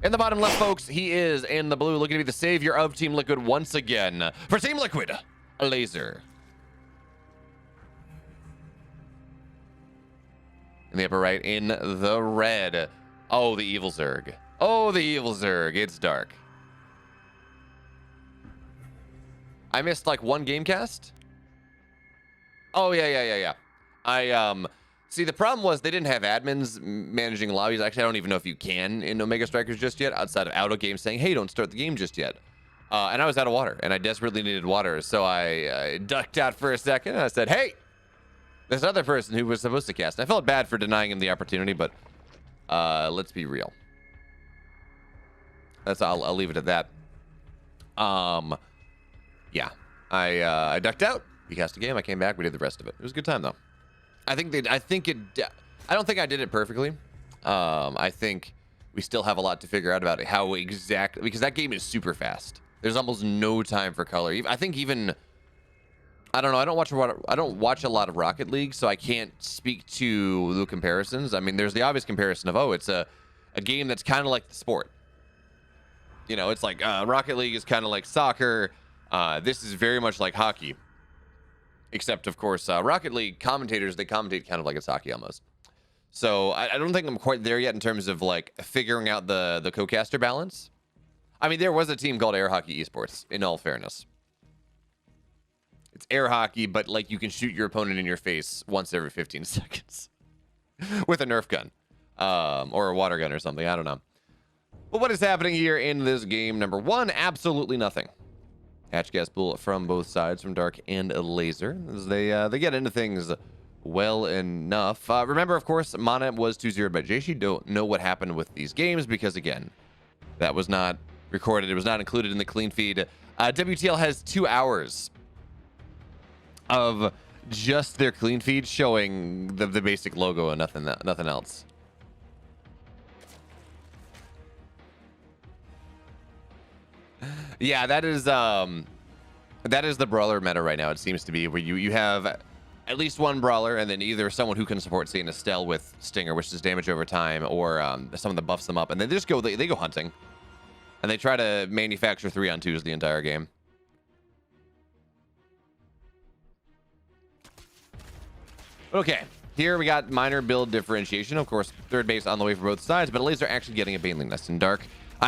In the bottom left, folks, he is in the blue, looking to be the savior of Team Liquid once again. For Team Liquid, Elazer. In the upper right, in the red. Oh, the evil Zerg. Oh, the evil Zerg. It's dark. I missed like one game cast. Oh, yeah. See, the problem was they didn't have admins managing lobbies. Actually, I don't even know if you can in Omega Strikers just yet, outside of out of game saying, hey, don't start the game just yet. And I was out of water, and I desperately needed water. So I ducked out for a second, and I said, hey, this other person who was supposed to cast. I felt bad for denying him the opportunity, but let's be real. I'll leave it at that. Yeah, I ducked out. He cast a game. I came back. We did the rest of it. It was a good time though. I don't think I did it perfectly. I think we still have a lot to figure out about it, how exactly, because that game is super fast. There's almost no time for color. I think even, I don't know. I don't watch a lot of Rocket League, so I can't speak to the comparisons. I mean, there's the obvious comparison of, oh, it's a game that's kind of like the sport. You know, it's like Rocket League is kind of like soccer. This is very much like hockey. Except, of course, Rocket League commentators, they commentate kind of like it's hockey almost. So I don't think I'm quite there yet in terms of like figuring out the co-caster balance. I mean, there was a team called Air Hockey Esports, in all fairness. It's air hockey, but like you can shoot your opponent in your face once every 15 seconds with a Nerf gun or a water gun or something. I don't know. But what is happening here in this game? Number one, absolutely nothing. Hatch gas pool from both sides, from Dark and Elazer, as they get into things well enough. Remember, of course, Mana was 2-0 by Jieshi. Don't know what happened with these games because, again, that was not recorded. It was not included in the clean feed. WTL has 2 hours of just their clean feed showing the basic logo and nothing else. Yeah, that is the brawler meta right now. It seems to be where you have at least one brawler, and then either someone who can support, say, an Estelle with Stinger, which does damage over time, or someone that buffs them up, and then they go hunting, and they try to manufacture 3-on-2s the entire game. Okay, here we got minor build differentiation. Of course, third base on the way for both sides, but Elazer actually getting a Baneling Nest in Dark.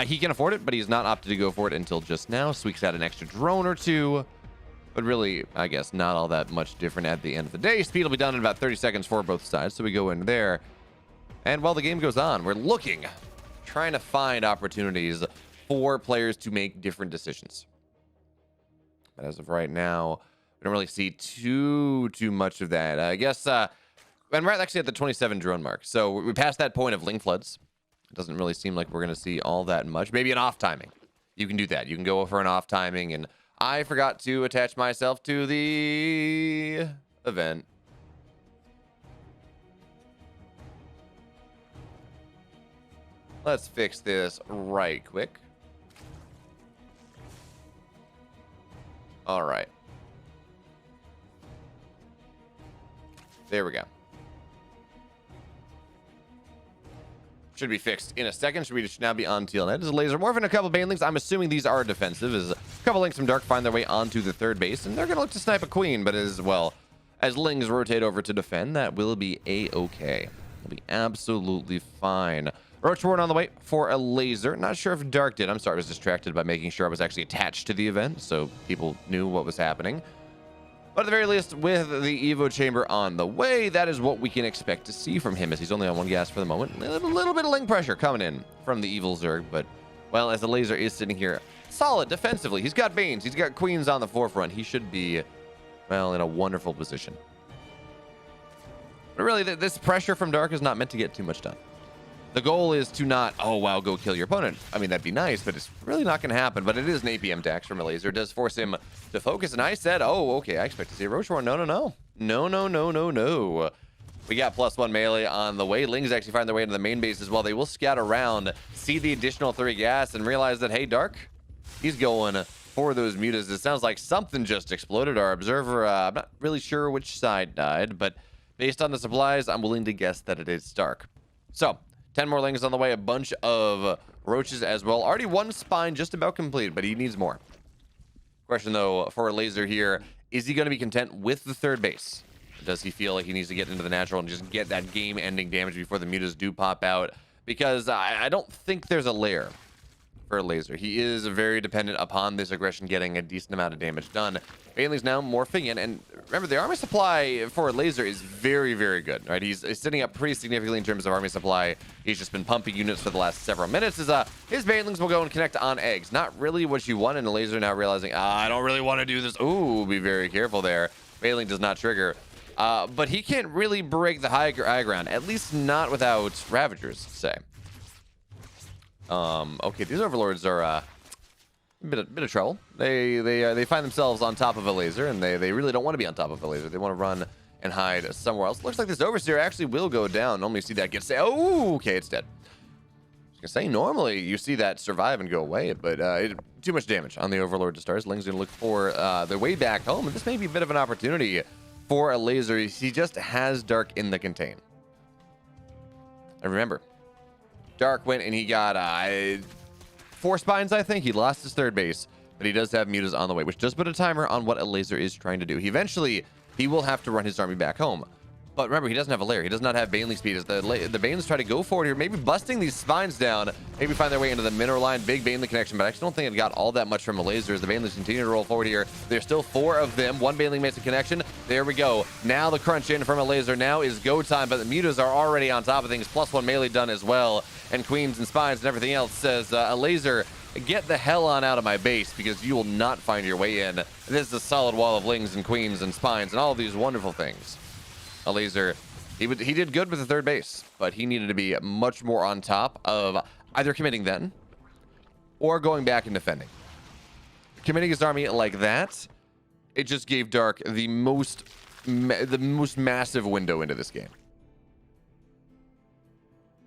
He can afford it, but he's not opted to go for it until just now. Squeaks out an extra drone or two, but really, I guess, not all that much different at the end of the day. Speed will be done in about 30 seconds for both sides, so we go in there. And while the game goes on, we're trying to find opportunities for players to make different decisions. But as of right now, we don't really see too much of that. I guess, and we're actually at the 27 drone mark, so we passed that point of Ling Floods. It doesn't really seem like we're going to see all that much. Maybe an off timing. You can do that. You can go for an off timing. And I forgot to attach myself to the event. Let's fix this right quick. All right. There we go. Should be fixed in a second. Should now be on TL net. As a Elazer morphing a couple Banelings. I'm assuming these are defensive. As a couple Lings from Dark find their way onto the third base, and they're going to look to snipe a Queen, but as well as Lings rotate over to defend, that will be a-okay. It'll be absolutely fine. Roach Warden on the way for Elazer. Not sure if Dark did. I'm sorry, I was distracted by making sure I was actually attached to the event, so people knew what was happening. But at the very least, with the Evo Chamber on the way, that is what we can expect to see from him, as he's only on 1 gas for the moment. A little bit of Ling pressure coming in from the evil Zerg, but, well, as the Elazer is sitting here solid defensively, he's got Banes, he's got Queens on the forefront. He should be, well, in a wonderful position. But really, this pressure from Dark is not meant to get too much done. The goal is to not, oh, wow, go kill your opponent. I mean, that'd be nice, but it's really not going to happen. But it is an APM tax from Elazer. It does force him to focus. And I said, oh, okay, I expect to see a Roach Warren. No. No. We got +1 melee on the way. Lings actually find their way into the main base as well. They will scout around, see the additional 3 gas, and realize that, hey, Dark, he's going for those mutas. It sounds like something just exploded. Our observer, I'm not really sure which side died, but based on the supplies, I'm willing to guess that it is Dark. So, 10 more lings on the way, a bunch of roaches as well. Already one spine just about complete, but he needs more. Question though for Elazer here, is he going to be content with the third base? Does he feel like he needs to get into the natural and just get that game-ending damage before the mutas do pop out? Because I don't think there's a lair for Elazer. He is very dependent upon this aggression getting a decent amount of damage done. Bailey's now morphing in, and remember, the army supply for Elazer is very, very good, right? He's sitting up pretty significantly in terms of army supply. He's just been pumping units for the last several minutes. His Banelings will go and connect on eggs. Not really what you want, and Elazer now realizing, I don't really want to do this. Ooh, be very careful there. Baneling does not trigger. But he can't really break the high ground, at least not without Ravagers, say. Okay, these overlords are a bit of trouble. They find themselves on top of Elazer, and they really don't want to be on top of Elazer. They want to run and hide somewhere else. Looks like this overseer actually will go down. Normally you see that get say, oh, okay, it's dead. I was gonna say normally you see that survive and go away, but too much damage on the overlord to start. Ling's gonna look for their way back home, and this may be a bit of an opportunity for Elazer. He just has Dark in the contain. And remember, Dark went and he got 4 spines, I think. He lost his third base, but he does have mutas on the way, which does put a timer on what Elazer is trying to do. He will have to run his army back home. But remember, he doesn't have a lair. He does not have Baneling speed. As the Banelings try to go forward here, maybe busting these spines down, maybe find their way into the mineral line. Big Baneling connection, but I actually don't think it got all that much from Elazer as the Banelings continue to roll forward here. There's still 4 of them. One Baneling makes a connection. There we go. Now the crunch in from Elazer. Now is go time, but the mutas are already on top of things. +1 melee done as well. And queens and spines and everything else says, Elazer, get the hell on out of my base because you will not find your way in. This is a solid wall of lings and queens and spines and all of these wonderful things. Elazer, he did good with the third base, but he needed to be much more on top of either committing then or going back and defending. Committing his army like that, it just gave Dark the most massive window into this game.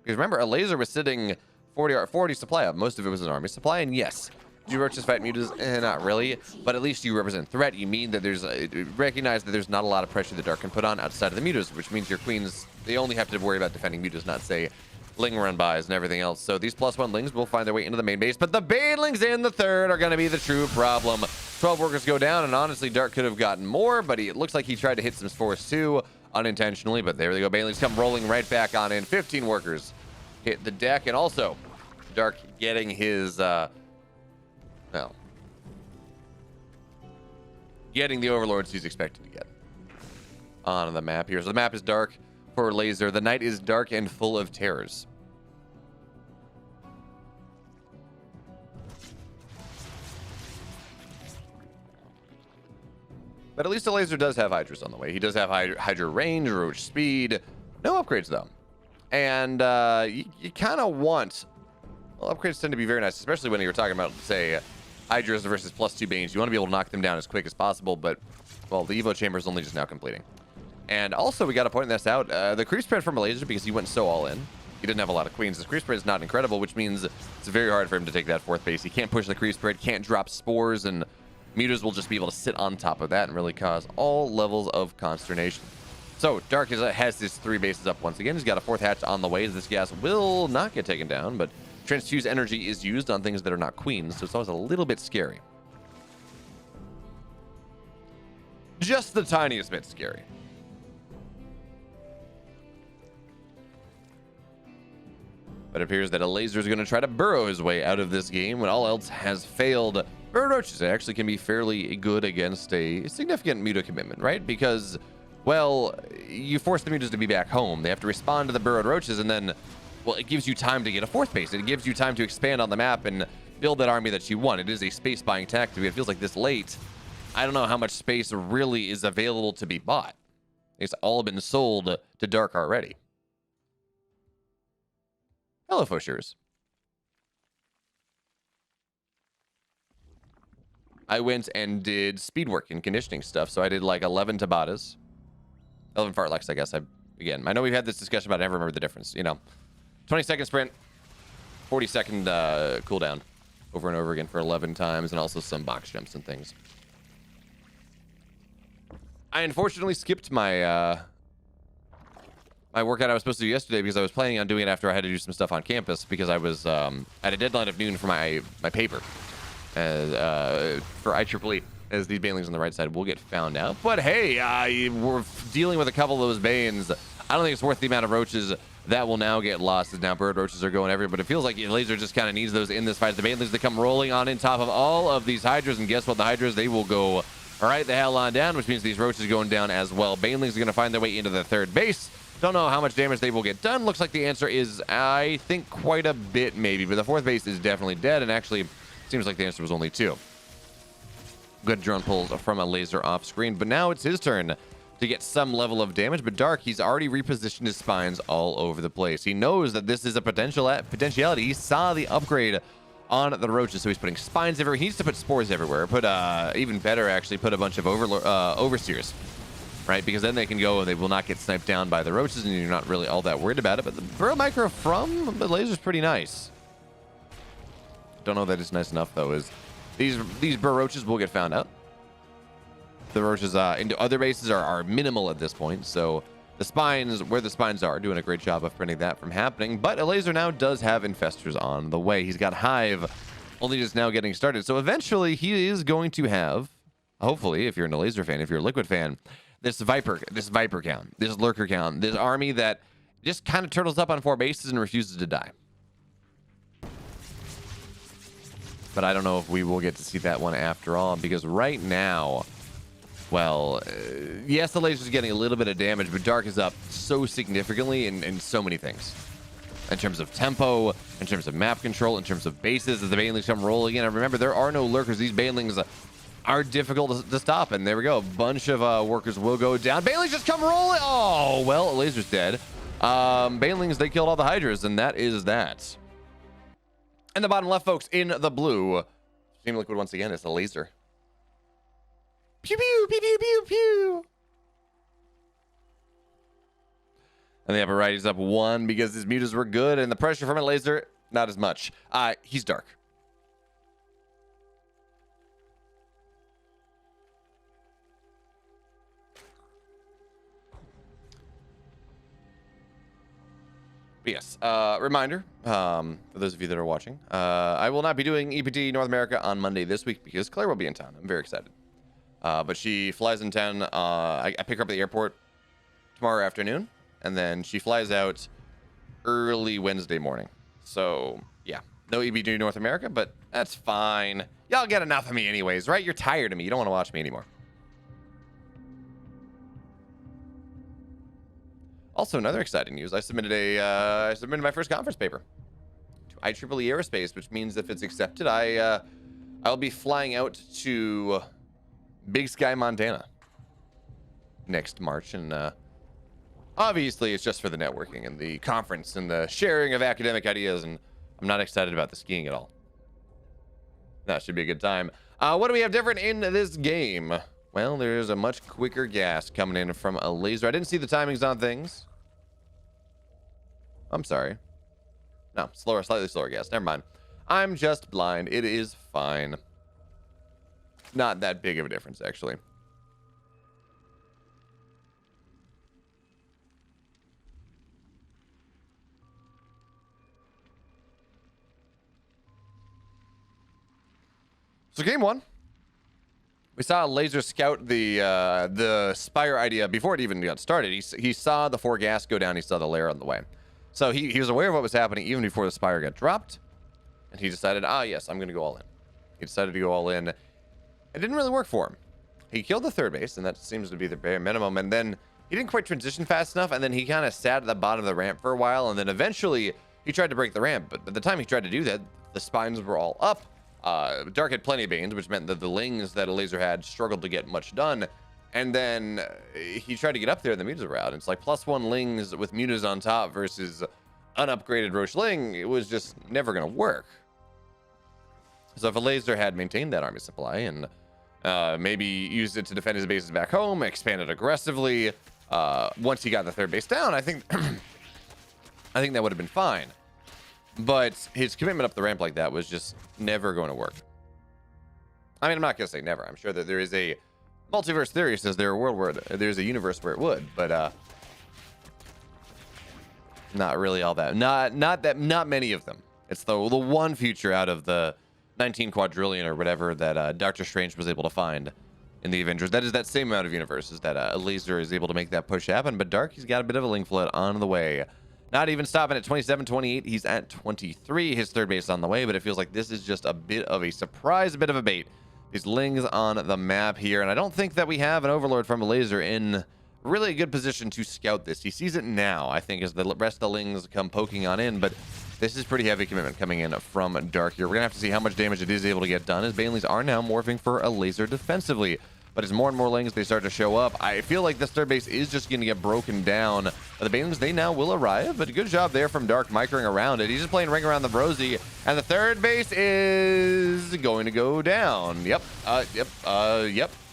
Because remember, Elazer was sitting 40 supply up. Most of it was an army supply, and yes, do roaches fight mutas? Not really, but at least you represent threat. You mean that recognize that there's not a lot of pressure that Dark can put on outside of the mutas, which means your queens, they only have to worry about defending mutas, not say ling run-bys and everything else. So these +1 lings will find their way into the main base, but the Banelings in the third are going to be the true problem. 12 workers go down, and honestly, Dark could have gotten more, but it looks like he tried to hit some force too, unintentionally, but there they go. Banelings come rolling right back on in. 15 workers hit the deck, and also Dark getting his getting the overlords he's expected to get on the map here. So the map is dark for Elazer. The night is dark and full of terrors. But at least Elazer does have Hydras on the way. He does have Hydra range, roach speed. No upgrades though. And you kind of want... Well, upgrades tend to be very nice, especially when you're talking about, say, Hydras versus +2 Banes. You want to be able to knock them down as quick as possible, but, well, the Evo Chamber is only just now completing. And also, we got to point this out, the creep spread from Elazer, because he went so all in, he didn't have a lot of queens. His creep spread is not incredible, which means it's very hard for him to take that 4th base. He can't push the creep spread, can't drop spores, and mutas will just be able to sit on top of that and really cause all levels of consternation. So, Dark has his 3 bases up once again. He's got a 4th hatch on the way. This gas will not get taken down, but transfuse energy is used on things that are not queens, so it's always a little bit scary. Just the tiniest bit scary. But it appears that Elazer is going to try to burrow his way out of this game when all else has failed. Burrow roaches actually can be fairly good against a significant muta commitment, right? Because, well, you force the mutas to be back home. They have to respond to the burrowed roaches, and then, well, it gives you time to get a 4th base. It gives you time to expand on the map and build that army that you want. It is a space buying tactic. It feels like this late, I don't know how much space really is available to be bought. It's all been sold to Dark already. Hello, Foshers. I went and did speed work and conditioning stuff. So I did like 11 Tabatas. 11 fartleks, I guess. Again, I know we've had this discussion, but I never remember the difference. You know, 20-second sprint, 40-second cooldown over and over again for 11 times, and also some box jumps and things. I unfortunately skipped my my workout I was supposed to do yesterday because I was planning on doing it after I had to do some stuff on campus because I was at a deadline of noon for my paper for IEEE, as these banelings on the right side will get found out. But hey, we're dealing with a couple of those banes. I don't think it's worth the amount of roaches that will now get lost, as now bird roaches are going everywhere. But it feels like Elazer just kind of needs those in this fight. The banelings that come rolling on in top of all of these hydras, and guess what? The hydras, they will go right the hell on down, which means these roaches going down as well. Banelings are going to find their way into the third base. Don't know how much damage they will get done. Looks like the answer is, I think, quite a bit maybe, but the fourth base is definitely dead, and actually seems like the answer was only 2. Good drone pulls from Elazer off screen, but now it's his turn to get some level of damage. But Dark, he's already repositioned his spines all over the place. He knows that this is a potentiality. He saw the upgrade on the roaches, so he's putting spines everywhere. He needs to put spores everywhere. Put even better, actually, put a bunch of overseers, right? Because then they can go and they will not get sniped down by the roaches, and you're not really all that worried about it. But the burrow micro from the Elazer is pretty nice. Don't know that it's nice enough though. Is these burrow roaches will get found out. The roaches into other bases are minimal at this point, so the spines, where the spines are, doing a great job of preventing that from happening. But Elazer now does have infestors on the way. He's got Hive, only just now getting started. So eventually he is going to have, hopefully, if you're an Elazer fan, if you're a Liquid fan, this Viper count, this Lurker count, this army that just kind of turtles up on 4 bases and refuses to die. But I don't know if we will get to see that one after all, because right now, well, yes, the Elazer's getting a little bit of damage, but Dark is up so significantly in so many things. In terms of tempo, in terms of map control, in terms of bases, as the banelings come rolling in. And remember, there are no lurkers. These banelings are difficult to stop. And there we go. A bunch of workers will go down. Banelings just come rolling. Oh, well, Elazer's dead. Banelings, they killed all the hydras, and that is that. And the bottom left, folks, in the blue, Team Liquid once again is the Elazer. Pew, pew, pew, pew, pew, pew. And the upper right, he's up 1 because his mutas were good, and the pressure from Elazer, not as much. He's Dark. But yes, reminder, for those of you that are watching, I will not be doing EPT North America on Monday this week because Claire will be in town. I'm very excited. But she flies in town. I pick her up at the airport tomorrow afternoon, and then she flies out early Wednesday morning. So, yeah, no EPT North America, but that's fine. Y'all get enough of me anyways, right? You're tired of me. You don't want to watch me anymore. Also, another exciting news. I submitted my first conference paper to IEEE Aerospace, which means if it's accepted, I'll be flying out to Big Sky, Montana next March. And obviously, it's just for the networking and the conference and the sharing of academic ideas. And I'm not excited about the skiing at all. That should be a good time. What do we have different in this game? Well, there's a much quicker gas coming in from Elazer. I didn't see the timings on things. I'm sorry. No, slower, slightly slower gas. Never mind. I'm just blind. It is fine. Not that big of a difference, actually. So game 1. We saw Elazer scout the Spire idea before it even got started. He saw the 4 gas go down. He saw the lair on the way. So he was aware of what was happening even before the Spire got dropped. And he decided, yes, I'm going to go all in. He decided to go all in. It didn't really work for him. He killed the 3rd base, and that seems to be the bare minimum. And then he didn't quite transition fast enough, and then he kind of sat at the bottom of the ramp for a while, and then eventually he tried to break the ramp. But by the time he tried to do that, the spines were all up. Dark had plenty of banes, which meant that the lings that Elazer had struggled to get much done. And then he tried to get up there, and the mutas were out. It's like +1 lings with mutas on top versus unupgraded Roche Ling. It was just never going to work. So if Elazer had maintained that army supply and maybe used it to defend his bases back home, expanded aggressively, once he got the 3rd base down, I think that would have been fine. But his commitment up the ramp like that was just never going to work. I mean, I'm not going to say never. I'm sure that there is a multiverse theory says there's a universe where it would, but Not really all that. Not many of them. It's the one future out of the 19 quadrillion or whatever that Doctor Strange was able to find in the Avengers. That is that same amount of universes that Elazer is able to make that push happen. But Dark, he's got a bit of a link flood on the way. Not even stopping at 27, 28. He's at 23. His third base on the way, but it feels like this is just a bit of a surprise, a bit of a bait. These Lings on the map here, and I don't think that we have an Overlord from Elazer in really a good position to scout this. He sees it now, I think, as the rest of the Lings come poking on in, but this is pretty heavy commitment coming in from Dark here. We're going to have to see how much damage it is able to get done, as Banelings are now morphing for Elazer defensively. But as more and more Lings, they start to show up, I feel like this third base is just going to get broken down. The Banelings, they now will arrive, but a good job there from Dark microing around it. He's just playing ring around the Rosie, and the third base is going to go down. Yep.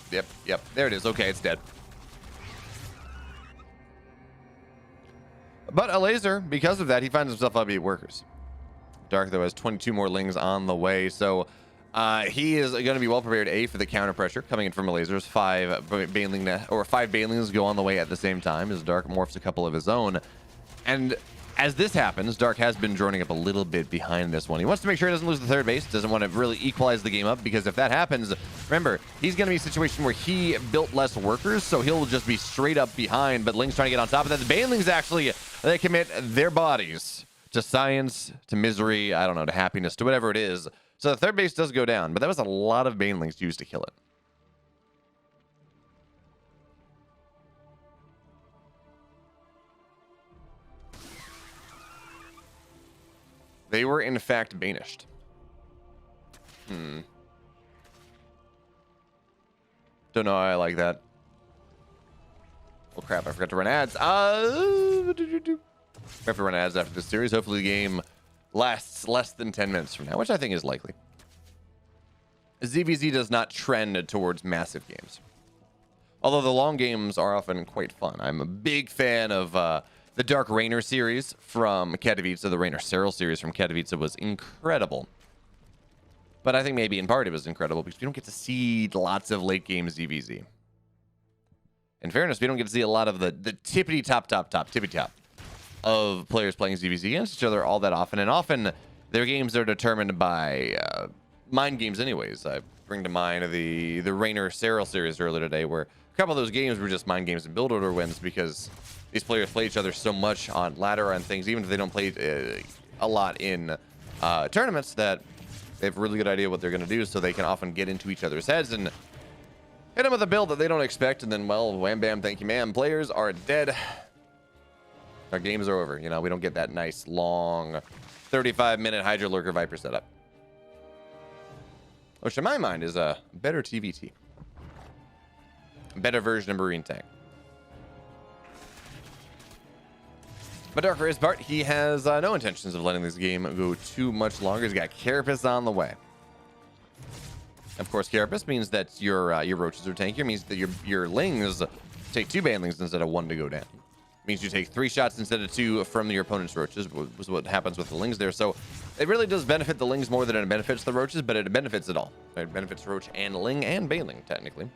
There it is. Okay, it's dead. But Elazer, because of that, he finds himself up 8 workers. Dark, though, has 22 more Lings on the way, so he is going to be well prepared, A, for the counter pressure coming in from Elazer's. 5 Banelings go on the way at the same time as Dark morphs a couple of his own. And as this happens, Dark has been droning up a little bit behind this one. He wants to make sure he doesn't lose the third base, doesn't want to really equalize the game up, because if that happens, remember, he's going to be in a situation where he built less workers, so he'll just be straight up behind, but Ling's trying to get on top of that. The Banelings actually, they commit their bodies to science, to misery, I don't know, to happiness, to whatever it is. So the third base does go down, but that was a lot of Banelings used to kill it. They were, in fact, banished. Don't know how I like that. Oh, crap, I forgot to run ads. I have to run ads after this series. Hopefully the game lasts less than 10 minutes from now, which I think is likely. ZVZ does not trend towards massive games, although the long games are often quite fun. I'm a big fan of the Dark Rainer series from Katowice. The Rainer Cyril series from Katowice was incredible, but I think maybe in part it was incredible because we don't get to see lots of late game ZVZ. In fairness, we don't get to see a lot of the tippity top of players playing ZVZ against each other all that often, and often their games are determined by mind games anyways. I bring to mind the Rainer Cyril series earlier today, where a couple of those games were just mind games and build order wins because these players play each other so much on ladder and things, even if they don't play a lot in tournaments, that they have a really good idea what they're going to do, so they can often get into each other's heads and hit them with a build that they don't expect, and then, well, wham bam, thank you ma'am, players are dead. Our games are over. You know, we don't get that nice, long, 35-minute Hydra Lurker Viper setup. Which, in my mind, is a better TVT. A better version of Marine Tank. But Dark, for his part, he has no intentions of letting this game go too much longer. He's got Carapace on the way. Of course, Carapace means that your roaches are tankier. Means that your Lings take 2 Banelings instead of 1 to go down. Means you take 3 shots instead of 2 from your opponent's roaches, was what happens with the Lings there. So it really does benefit the Lings more than it benefits the roaches, but it benefits it all. It benefits roach and Ling and Baneling, technically.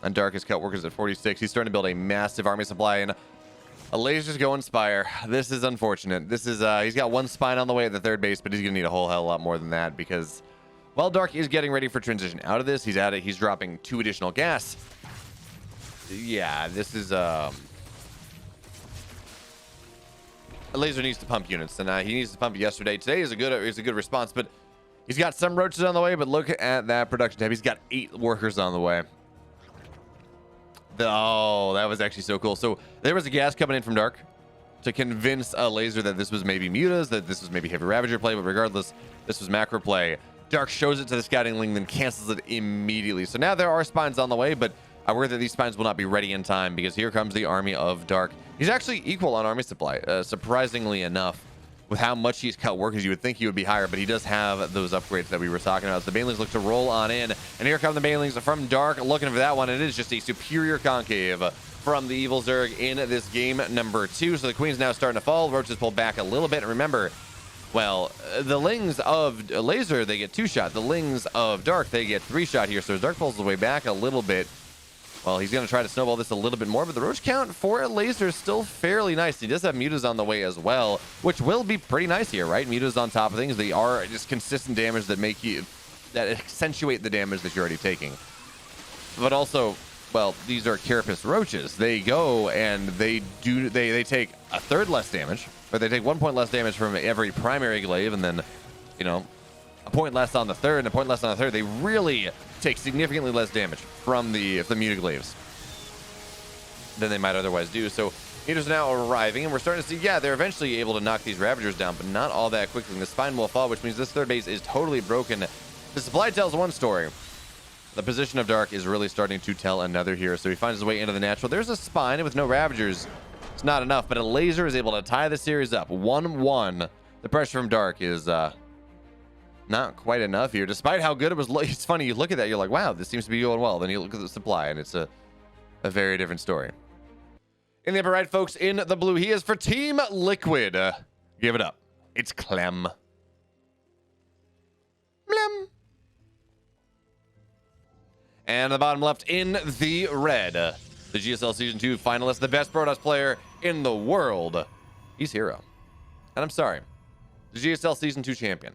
And Dark has cut workers at 46. He's starting to build a massive army supply, and Elazer's going Spire. This is unfortunate. This is he's got 1 spine on the way at the third base, but he's gonna need a whole hell of a lot more than that, because while Dark is getting ready for transition out of this, he's at it. He's dropping 2 additional gas. Yeah, this is Elazer needs to pump units, and he needs to pump it yesterday. Today is a good response, but he's got some roaches on the way. But look at that production tab. He's got 8 workers on the way. Oh, that was actually so cool. So there was a gas coming in from Dark to convince Elazer that this was maybe Mutas, that this was maybe Heavy Ravager play, but regardless, this was macro play. Dark shows it to the scouting Ling, then cancels it immediately. So now there are spines on the way, but I worry that these spines will not be ready in time, because here comes the army of Dark. He's actually equal on army supply, surprisingly enough, with how much he's cut workers. You would think he would be higher, but he does have those upgrades that we were talking about. So the Banelings look to roll on in, and here come the Banelings from Dark, looking for that one. It is just a superior concave from the Evil Zerg in this game number 2. So the Queen's now starting to fall. Roaches pull back a little bit. And remember, well, the Lings of Elazer, they get 2 shot. The Lings of Dark, they get 3 shot here. So as Dark pulls the way back a little bit, Well, he's going to try to snowball this a little bit more, but the roach count for Elazer is still fairly nice. He does have mutas on the way as well, which will be pretty nice here, right? Mutas on top of things. They are just consistent damage that that accentuate the damage that you're already taking. But also, well, these are carapace roaches. They go and they take a third less damage, or they take 1 point less damage from every primary glaive, and then, you know, a point less on the third and a point less on the third. They really take significantly less damage from the mutaglaves than they might otherwise do. So mutas are now arriving, and we're starting to see, yeah, they're eventually able to knock these ravagers down, but not all that quickly. And the spine will fall, which means this third base is totally broken. The supply tells one story. The position of Dark is really starting to tell another here. So he finds his way into the natural. There's a spine with no ravagers. It's not enough, but Elazer is able to tie the series up 1-1. The pressure from Dark is not quite enough here, despite how good it was. It's funny, you look at that, you're like, wow, this seems to be going well. Then you look at the supply, and it's a very different story. In the upper right, folks, in the blue, he is for Team Liquid. Give it up. It's Clem. Clem. And the bottom left, in the red, the GSL Season 2 finalist, the best Protoss player in the world. He's herO. And I'm sorry, the GSL Season 2 champion.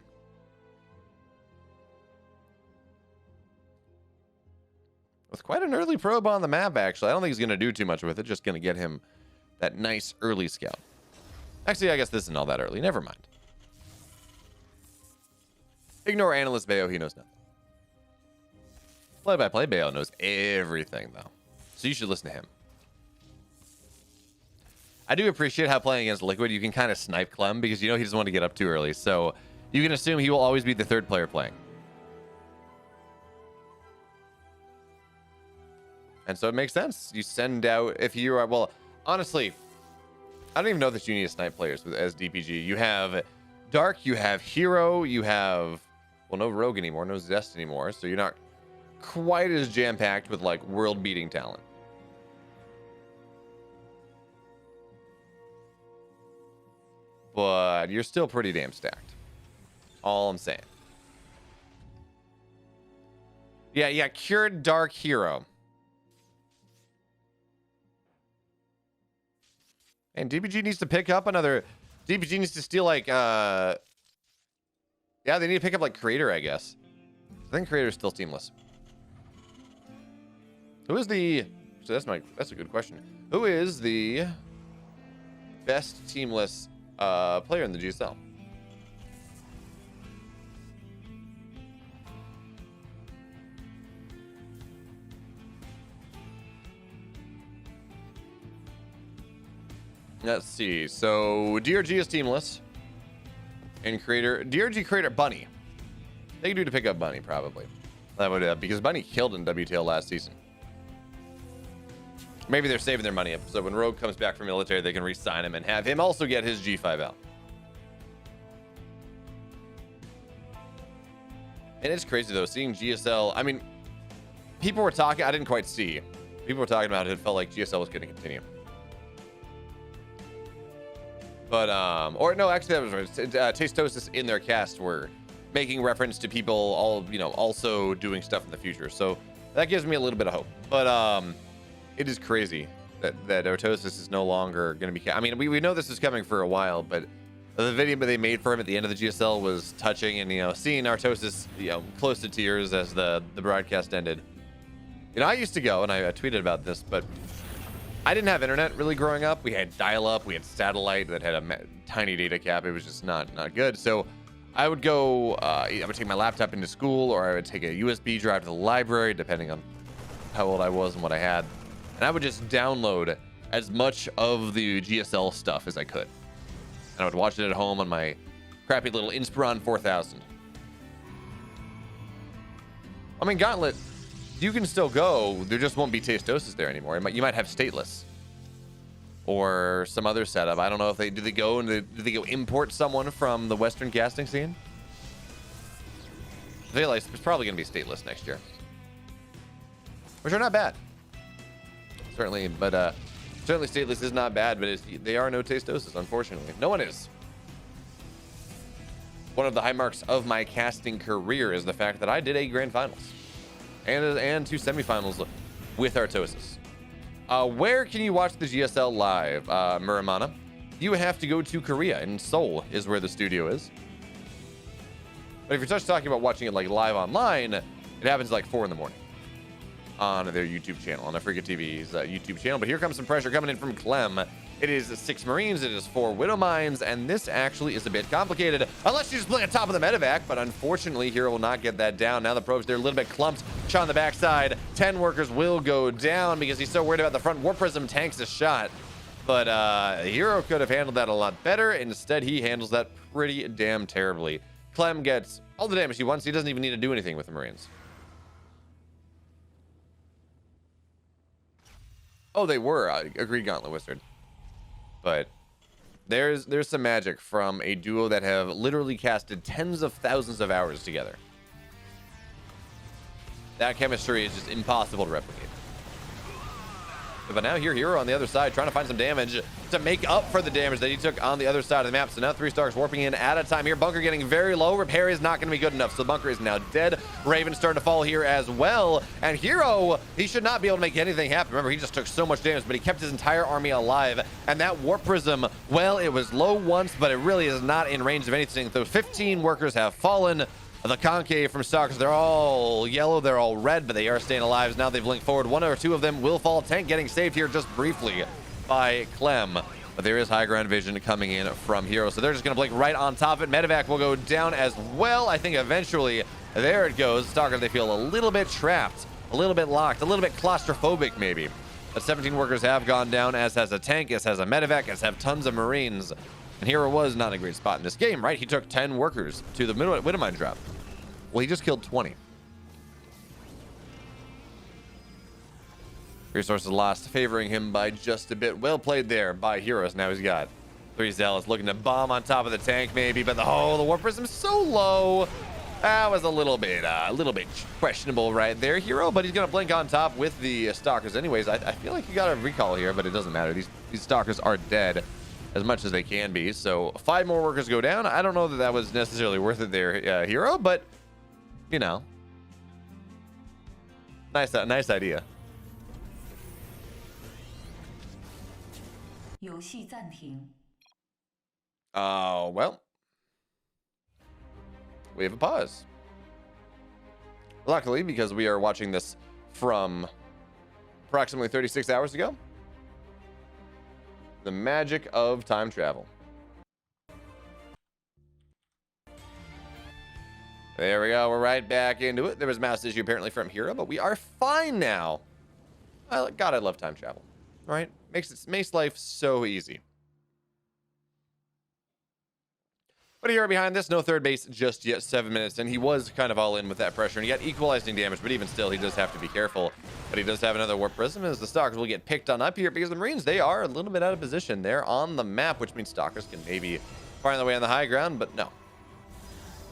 With quite an early probe on the map, actually. I don't think he's going to do too much with it. Just going to get him that nice early scout. Actually, I guess this isn't all that early. Never mind. Ignore Analyst Bayo. He knows nothing. Play-by-play Bayo knows everything, though. So you should listen to him. I do appreciate how playing against Liquid, you can kind of snipe Clem because you know he doesn't want to get up too early. So you can assume he will always be the third player playing. And so it makes sense. You send out, if you are, well, honestly, I don't even know that you need to snipe players as DPG. You have Dark, you have herO, you have, well, no Rogue anymore, no Zest anymore. So you're not quite as jam-packed with, like, world-beating talent. But you're still pretty damn stacked. All I'm saying. Yeah, cured Dark herO. And DPG needs to pick up another. DPG needs to steal, like, yeah, they need to pick up, like, Creator, I guess. I think Creator is still teamless. Who is the, so that's a good question. Who is the best teamless player in the GSL? Let's see. So DRG is teamless. And Creator, DRG, Creator, Bunny. They can do to pick up Bunny, probably. That would, because Bunny killed in WTL last season. Maybe they're saving their money up, so when Rogue comes back from military, they can re-sign him and have him also get his G5L. And it's crazy, though, seeing GSL. I mean, people were talking, I didn't quite see. People were talking about it felt like GSL was going to continue. But, or no, actually, that was right. Tastosis in their cast were making reference to people all, you know, also doing stuff in the future. So that gives me a little bit of hope. But, it is crazy that Protoss is no longer going to be. I mean, we know this is coming for a while, but the video they made for him at the end of the GSL was touching, and you know, seeing Protoss, you know, close to tears as the broadcast ended. You know, I used to go, and I tweeted about this, but I didn't have internet really growing up. We had dial-up, we had satellite that had a tiny data cap. It was just not good. So I would go. I would take my laptop into school, or I would take a USB drive to the library, depending on how old I was and what I had. And I would just download as much of the GSL stuff as I could. And I would watch it at home on my crappy little Inspiron 4000. I mean, Gauntlet, you can still go. There just won't be Tastosis there anymore. You might have Stateless. Or some other setup. I don't know if they... Do they go import someone from the Western casting scene? I feel like it's probably going to be Stateless next year. Which are not bad. Certainly, but certainly Stateless is not bad, but they are no Tastosis, unfortunately. No one is. One of the high marks of my casting career is the fact that I did 8 grand finals and 2 semifinals. with Artosis. Where can you watch the GSL live, Muramana? You have to go to Korea, and Seoul is where the studio is. But if you're just talking about watching it like live online, it happens like 4 in the morning on their YouTube channel, on Africa TV's YouTube channel. But here comes some pressure coming in from Clem. It is 6 Marines, it is 4 Widow Mines, and this actually is a bit complicated, unless you just play on top of the medevac, but unfortunately, herO will not get that down. Now the probes, they're a little bit clumped. Shot on the backside. 10 workers will go down because he's so worried about the front. War Prism tanks a shot, but herO could have handled that a lot better. Instead, he handles that pretty damn terribly. Clem gets all the damage he wants. He doesn't even need to do anything with the Marines. Oh, they were. Agreed, Gauntlet Wizard. But there's some magic from a duo that have literally casted tens of thousands of hours together. That chemistry is just impossible to replicate. But now here herO on the other side trying to find some damage to make up for the damage that he took on the other side of the map. So now 3 Starks warping in at a time here. Bunker getting very low. Repair is not going to be good enough. So the bunker is now dead. Raven starting to fall here as well. And herO, he should not be able to make anything happen. Remember, he just took so much damage, but he kept his entire army alive. And that Warp Prism, well, it was low once, but it really is not in range of anything. So 15 workers have fallen. The concave from Stalkers, they're all yellow, they're all red, but they are staying alive. Now they've linked forward. 1 or 2 of them will fall. Tank getting saved here just briefly by Clem. But there is high ground vision coming in from herO. So they're just going to blink right on top of it. Medevac will go down as well. I think eventually, there it goes. Stalkers, they feel a little bit trapped, a little bit locked, a little bit claustrophobic maybe. But 17 workers have gone down, as has a tank, as has a medevac, as have tons of Marines. And herO was not in a great spot in this game, right? He took 10 workers to the Widowmine drop. Well, he just killed 20. Resources lost, favoring him by just a bit. Well played there by herO. Now he's got 3 Zealots looking to bomb on top of the tank, maybe. But the Warp Prism's so low. That was a little bit questionable right there, herO. But he's gonna blink on top with the Stalkers. Anyways, I feel like he got a recall here, but it doesn't matter. These Stalkers are dead as much as they can be. So 5 more workers go down. I don't know that that was necessarily worth it there, herO, but you know, nice idea. Oh, well, we have a pause. Luckily, because we are watching this from approximately 36 hours ago. The magic of time travel. There we go. We're right back into it. There was a mouse issue apparently from herO, but we are fine now. God, I love time travel. All right, makes life so easy. But here behind this, no third base just yet. 7 minutes, and he was kind of all in with that pressure, and he got equalizing damage. But even still, he does have to be careful. But he does have another Warp Prism, as the Stalkers will get picked on up here because the Marines, they are a little bit out of position. They're on the map, which means Stalkers can maybe find their way on the high ground, but no.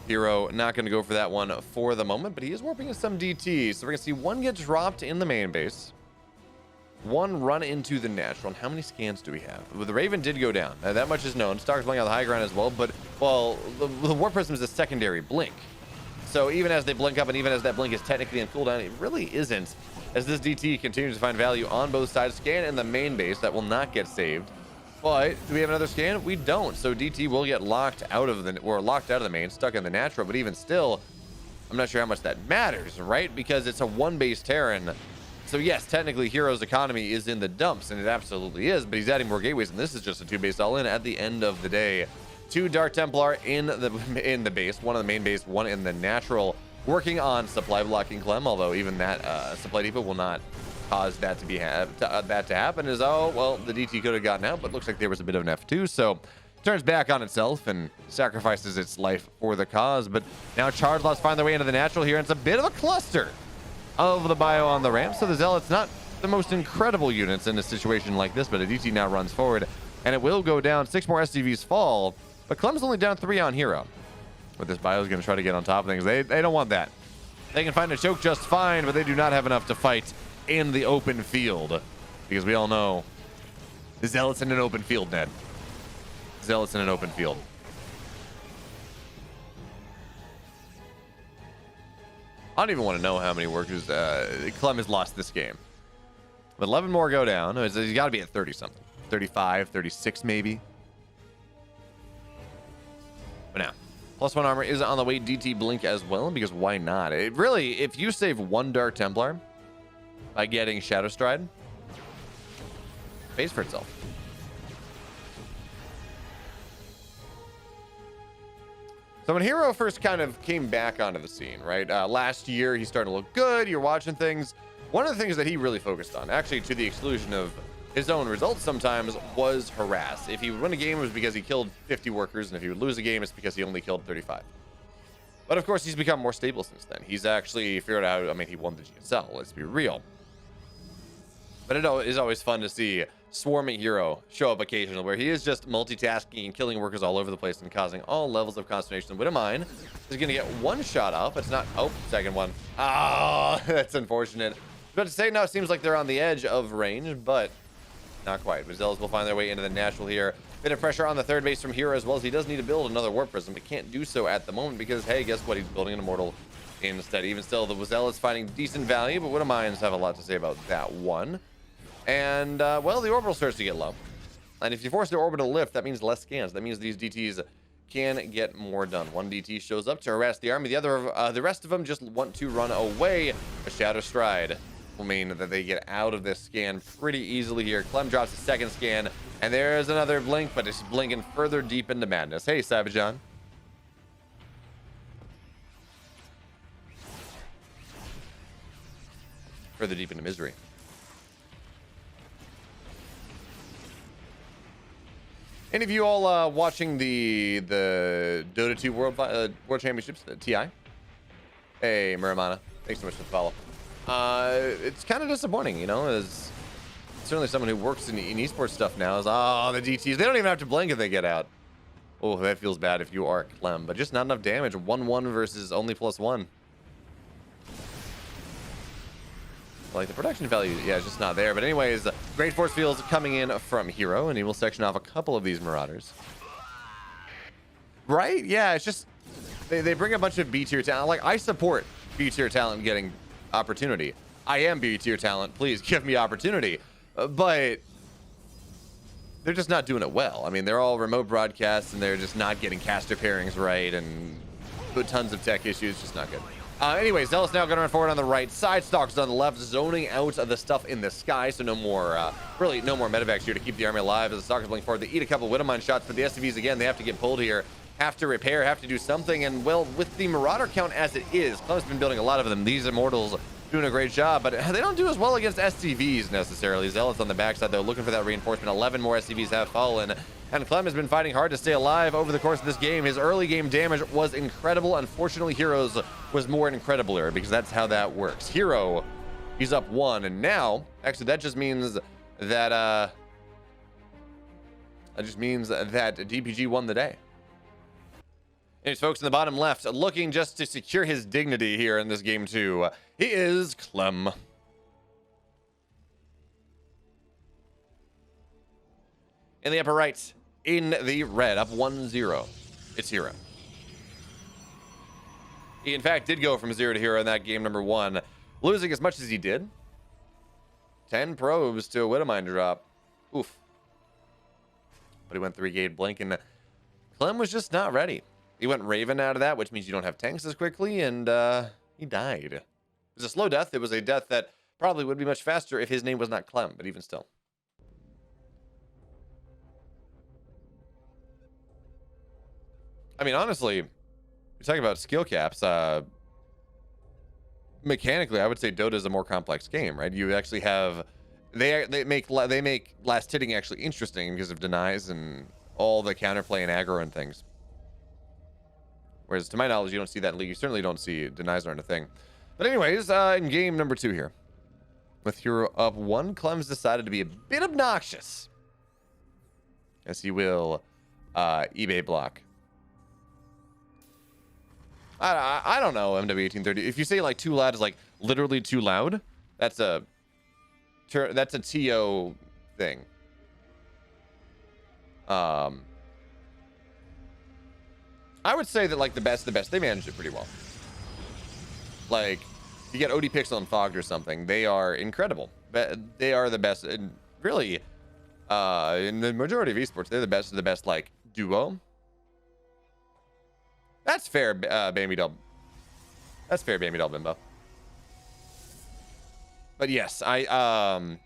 herO not going to go for that one for the moment, but he is warping in some DT. So we're going to see 1 get dropped in the main base, 1 run into the natural. And how many scans do we have? Well, the Raven did go down. That much is known. Stalkers blink on the high ground as well, but, well, the Warp Prism is a secondary blink. So even as they blink up and even as that blink is technically in cooldown, it really isn't. As this DT continues to find value on both sides. Scan in the main base, that will not get saved. But do we have another scan? We don't. So DT will get locked out of the main, stuck in the natural. But even still, I'm not sure how much that matters, right? Because it's a 1-base Terran. So yes, technically herO's economy is in the dumps, and it absolutely is. But he's adding more gateways, and this is just a 2-base all-in at the end of the day. 2 Dark Templar in the base, 1 in the main base, 1 in the natural, working on supply blocking Clem. Although even that supply depot will not cause that to happen. As well, the DT could have gotten out, but looks like there was a bit of an F2, so turns back on itself and sacrifices its life for the cause. But now Charge Lots find their way into the natural here, and it's a bit of a cluster of the bio on the ramp. So the Zealots, not the most incredible units in a situation like this, but a DT now runs forward, and it will go down. 6 more SCVs fall, but Clem's only down 3 on herO. But this bio is going to try to get on top of things. They don't want that. They can find a choke just fine, but they do not have enough to fight in the open field, because we all know the Zealots in an open field, Ned. Zealots in an open field. I don't even want to know how many workers Clem has lost this game. With 11 more go down. He's got to be at 30 something. 35, 36 maybe. But now, +1 armor is on the way. DT blink as well, because why not? It really, if you save one Dark Templar by getting Shadow Stride, pays for itself. So when herO first kind of came back onto the scene, right? Last year, he's starting to look good. You're watching things. One of the things that he really focused on, actually to the exclusion of his own results sometimes, was harass. If he would win a game, it was because he killed 50 workers, and if he would lose a game, it's because he only killed 35. But of course, he's become more stable since then. He's actually figured out, I mean, he won the GSL, let's be real. But it is always fun to see swarming herO show up occasionally, where he is just multitasking and killing workers all over the place and causing all levels of consternation. Widowmine is going to get one shot off. It's not, oh, second one. Ah, that's unfortunate. But to say, now it seems like they're on the edge of range, but not quite. Zealots will find their way into the natural here. Bit of pressure on the third base from herO as well, as he does need to build another Warp Prism, but can't do so at the moment because, hey, guess what? He's building an Immortal instead. Even still, the Zealots finding decent value, but Widowmines have a lot to say about that one. And, well, the orbital starts to get low. And if you force the orbital lift, that means less scans. That means these DTs can get more done. One DT shows up to harass the army. The rest of them just want to run away. A Shadow Stride will mean that they get out of this scan pretty easily here. Clem drops a second scan, and there's another blink, but it's blinking further deep into madness. Hey, Savajon. Further deep into misery. Any of you all watching the Dota 2 World Championships, TI? Hey, Muramana. Thanks so much for the follow. It's kind of disappointing, you know, as certainly someone who works in esports stuff now is, oh, the DTs, they don't even have to blink if they get out. Oh, that feels bad if you are Clem, but just not enough damage. 1-1 versus only +1. Like the production value, yeah, it's just not there. But anyways, Great Force Fields coming in from herO, and he will section off a couple of these Marauders. Right? Yeah, it's just, they bring a bunch of B-tier talent. Like, I support B-tier talent getting opportunity. I am B-tier talent. Please give me opportunity. But they're just not doing it well. I mean, they're all remote broadcasts, and they're just not getting caster pairings right, and tons of tech issues. Just not good. Anyways, Zealous now going to run forward on the right side. Stalks on the left, zoning out of the stuff in the sky. So no more, really no more medevacs here to keep the army alive. As the Stalkers blink forward, they eat a couple Widowmine shots, but the SCVs, again, they have to get pulled here. Have to repair, have to do something. And, well, with the Marauder count as it is, Clem's been building a lot of them. These Immortals doing a great job, but they don't do as well against SCVs necessarily. Zealots on the backside, though, looking for that reinforcement. 11 more SCVs have fallen. And Clem has been fighting hard to stay alive over the course of this game. His early game damage was incredible. Unfortunately, herO's was more incredibler, because that's how that works. herO, he's up 1, and now, actually, that just means that, DPG won the day. Anyways, folks in the bottom left, looking just to secure his dignity here in this game too, he is Clem. In the upper right, in the red, up 1-0, it's herO. He, in fact, did go from 0 to herO in that game number 1, losing as much as he did. 10 probes to a Widowmine drop. Oof. But he went 3-gate blink, and Clem was just not ready. He went Raven out of that, which means you don't have tanks as quickly, and he died. It was a slow death. It was a death that probably would be much faster if his name was not Clem, but even still. I mean, honestly, you're talking about skill caps. Mechanically, I would say Dota is a more complex game, right? You actually have they make last hitting actually interesting because of denies and all the counterplay and aggro and things. Whereas, to my knowledge, you don't see that in League. You certainly don't see denies aren't a thing. But anyways, in game number 2 here, with herO up 1, Clem's decided to be a bit obnoxious, as he will eBay block. I don't know, MW1830. If you say like too loud is like literally too loud, that's a TO thing. I would say that like the best, they managed it pretty well. Like, you get OD Pixel and Fogged or something, they are incredible. They are the best, and really, in the majority of esports, they're the best of the best, like, duo. That's fair, Bambi Dub. That's fair, Bambi Dub Bimbo. But yes, in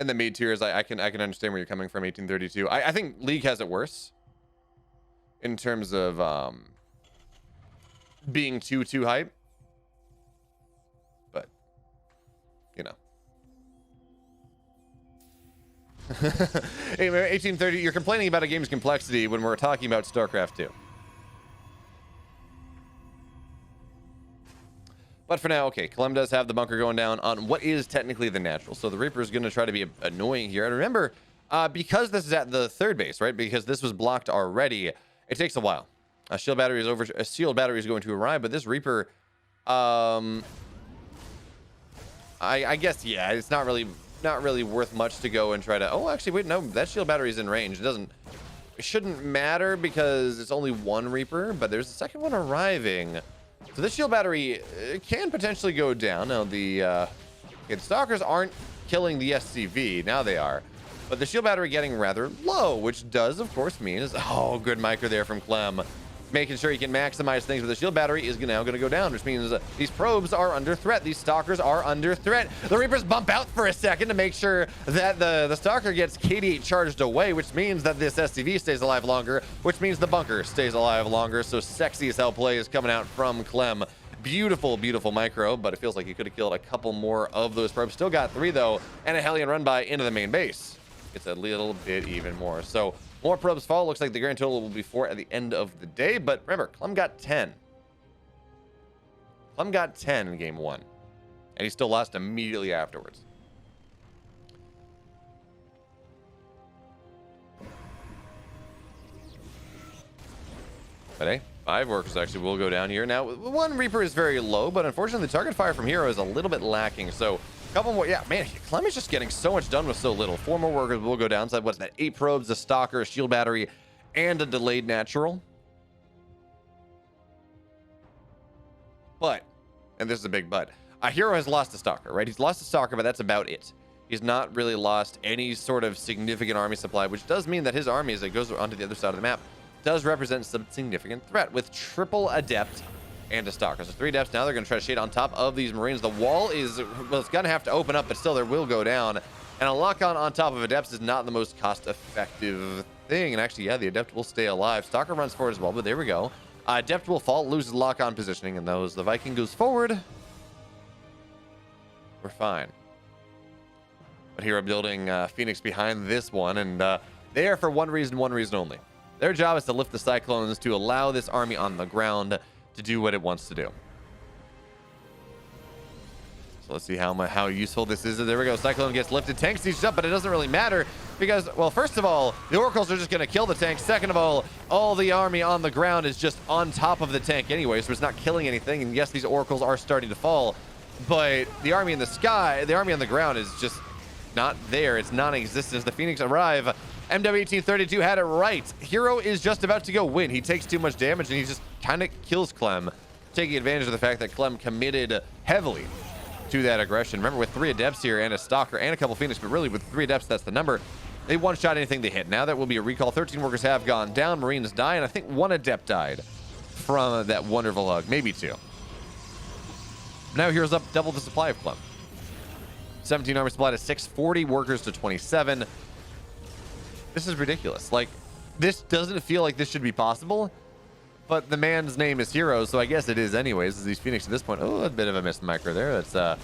the mid tiers, I can understand where you're coming from. 1832. I think League has it worse in terms of being too hype. But you know. Hey, 1830. You're complaining about a game's complexity when we're talking about StarCraft 2. But for now, okay, Clem does have the bunker going down on what is technically the natural. So the Reaper is going to try to be annoying here. And remember, because this is at the third base, right? Because this was blocked already, it takes a while. A shield battery is going to arrive, but this Reaper, I guess, yeah, it's not really worth much to go and try to. Oh, actually, wait, no, that shield battery is in range. It shouldn't matter because it's only one Reaper, but there's a second one arriving. So this shield battery can potentially go down. Now the Stalkers aren't killing the SCV. Now they are. But the shield battery getting rather low, which does, of course, mean is, oh, good micro there from Clem. Making sure he can maximize things, but the shield battery is now going to go down, which means these probes are under threat. These Stalkers are under threat. The Reapers bump out for a second to make sure that the Stalker gets KD8 charged away, which means that this SCV stays alive longer, which means the bunker stays alive longer. So sexy as hell play is coming out from Clem. Beautiful, beautiful micro, but it feels like he could have killed a couple more of those probes. Still got 3, though, and a Hellion run by into the main base. It's a little bit even more. So more probes fall. Looks like the grand total will be 4 at the end of the day. But remember, Clem got 10. Clem got 10 in game 1. And he still lost immediately afterwards. But hey, 5 workers actually will go down here. Now, 1 Reaper is very low, but unfortunately the target fire from herO is a little bit lacking. So a couple more. Yeah, man, Clem is just getting so much done with so little. 4 more workers will go down. So what's that? 8 probes, a Stalker, a shield battery, and a delayed natural. But, and this is a big but, herO has lost a Stalker, right? He's lost a Stalker, but that's about it. He's not really lost any sort of significant army supply, which does mean that his army, as it goes onto the other side of the map, does represent some significant threat with triple Adept and a Stalker. So 3 Adepts now. They're going to try to shade on top of these Marines. The wall is, well, it's going to have to open up, but still there will go down. And a lock-on on top of Adepts is not the most cost-effective thing. And actually, yeah, the Adept will stay alive. Stalker runs forward as well, but there we go. Adept will fall, loses lock-on positioning, and the Viking goes forward. We're fine. But here I'm building Phoenix behind this one, and they are for one reason only. Their job is to lift the Cyclones to allow this army on the ground to do what it wants to do. So let's see how useful this is. There we go. Cyclone gets lifted. Tank siege up, but it doesn't really matter because, well, first of all, the Oracles are just going to kill the tank. Second of all the army on the ground is just on top of the tank anyway, so it's not killing anything. And yes, these Oracles are starting to fall, but the army in the sky, the army on the ground is just not there. It's non-existent as the Phoenix arrive. MW1832 had it right. herO is just about to go win. He takes too much damage and he just kind of kills Clem, taking advantage of the fact that Clem committed heavily to that aggression. Remember, with 3 Adepts here and a Stalker and a couple Phoenix, but really with 3 Adepts, that's the number. They one-shot anything they hit. Now that will be a recall. 13 workers have gone down. Marines die, and I think 1 Adept died from that wonderful hug. Maybe 2. Now hero's up double the supply of Clem. 17 army supply to 6, 40 workers to 27. This is ridiculous. Like, this doesn't feel like this should be possible, but the man's name is herO, so I guess it is anyways, as these Phoenix at this point. Oh, a bit of a missed micro there. That's that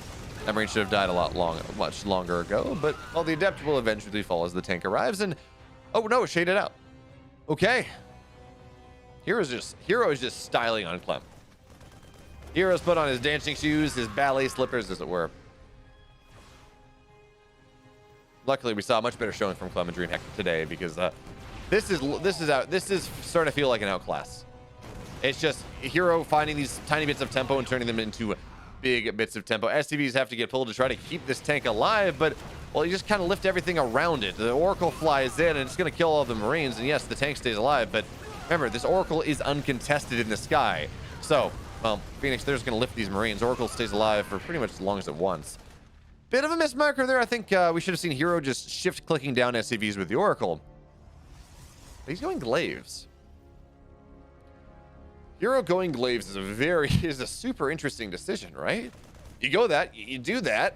Marine should have died much longer ago, but well, the Adept will eventually fall as the tank arrives, and oh no, shaded out. Okay. herO is just styling on Clem. herO's put on his dancing shoes, his ballet slippers, as it were. Luckily, we saw a much better showing from Clem and DreamHack today because this is starting to feel like an outclass. It's just herO finding these tiny bits of tempo and turning them into big bits of tempo. SCVs have to get pulled to try to keep this tank alive, but well, you just kind of lift everything around it. The Oracle flies in and it's going to kill all the Marines, and yes, the tank stays alive, but remember, this Oracle is uncontested in the sky. So, well, Phoenix, they're just going to lift these Marines. Oracle stays alive for pretty much as long as it wants. Bit of a mismarker there. I think we should have seen herO just shift clicking down SCVs with the Oracle. But he's going Glaives. herO going Glaives is a super interesting decision, right? You go that, you do that,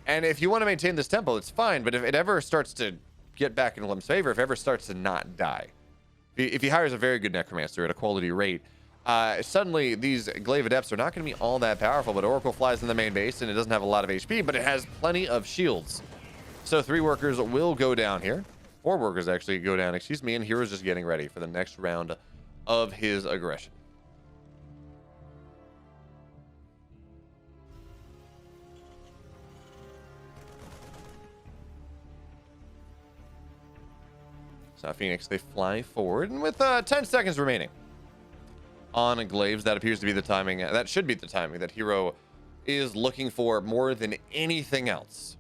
and if you want to maintain this tempo, it's fine. But if it ever starts to get back in Clem's favor, if it ever starts to not die, if he hires a very good Necromancer at a quality rate, suddenly these Glaive Adepts are not going to be all that powerful. But Oracle flies in the main base, and it doesn't have a lot of HP, but it has plenty of shields. So 3 workers will go down here. 4 workers actually go down, excuse me, and hero's just getting ready for the next round of his aggression. So Phoenix, they fly forward, and with 10 seconds remaining on Glaives, that appears to be the timing. That should be the timing that herO is looking for more than anything else.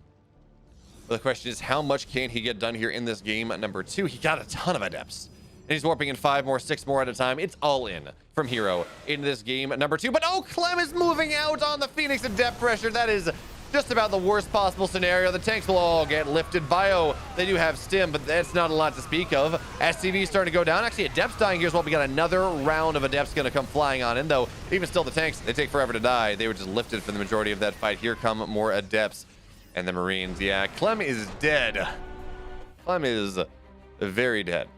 But the question is, how much can he get done here in this game number 2? He got a ton of Adepts, and he's warping in 5 more, 6 more at a time. It's all in from herO in this game number 2. But oh, Clem is moving out on the Phoenix Adept pressure. That is just about the worst possible scenario. The tanks will all get lifted. Bio, they do have stim, but that's not a lot to speak of. SCV starting to go down. Actually, Adepts dying here as well. We got another round of Adepts going to come flying on in, though. Even still, the tanks, they take forever to die. They were just lifted for the majority of that fight. Here come more Adepts and the Marines. Yeah, Clem is dead. Clem is very dead.